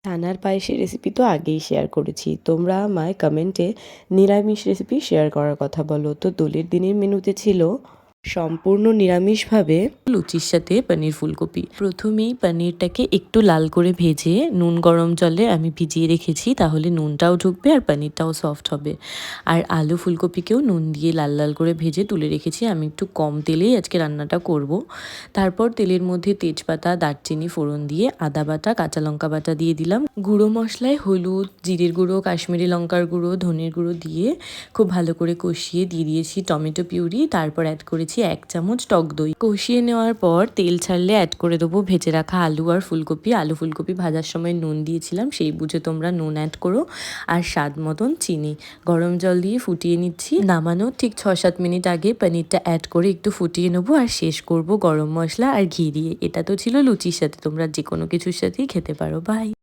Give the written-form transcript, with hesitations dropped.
ছানার পায়েসের রেসিপি তো আগেই শেয়ার করেছি, তোমরা আমায় কমেন্টে নিরামিষ রেসিপি শেয়ার করার কথা বলো। তো দোলের দিনের মেনুতে ছিল সম্পূর্ণ নিরামিষভাবে লুচির সাথে পনির ফুলকপি। প্রথমেই পনিরটাকে একটু লাল করে ভেজে নুন গরম জলে আমি ভিজিয়ে রেখেছি, তাহলে নুনটাও ঢুকবে আর পনিরটাও সফট হবে। আর আলু ফুলকপিকেও নুন দিয়ে লাল লাল করে ভেজে তুলে রেখেছি। আমি একটু কম তেলেই আজকে রান্নাটা করব। তারপর তেলের মধ্যে তেজপাতা, দারচিনি ফোড়ন দিয়ে আদা বাটা, কাঁচা লঙ্কা বাটা দিয়ে দিলাম। গুঁড়ো মশলায় হলুদ, জিরের গুঁড়ো, কাশ্মীরি লঙ্কার গুঁড়ো, ধনের গুঁড়ো দিয়ে খুব ভালো করে কষিয়ে দিয়ে দিয়েছি টমেটো পিউরি। তারপর অ্যাড করেছি 1 চামচ টক দই। কষিয়ে নেওয়ার পর তেল ছাড়লে অ্যাড করে দেবো ভেজে রাখা আলু আর ফুলকপি। আলু ফুলকপি ভাজার সময় নুন দিয়েছিলাম, সেই বুঝে তোমরা নুন অ্যাড করো। আর স্বাদ মতন চিনি। গরম জল দিয়ে ফুটিয়ে নিচ্ছি। নামানো ঠিক 6-7 মিনিট আগে পনিরটা অ্যাড করে একটু ফুটিয়ে নেবো আর শেষ করব গরম মশলা আর ঘি দিয়ে। এটা তো ছিল লুচির সাথে, তোমরা যে কোনো কিছুর সাথেই খেতে পারো। বাই।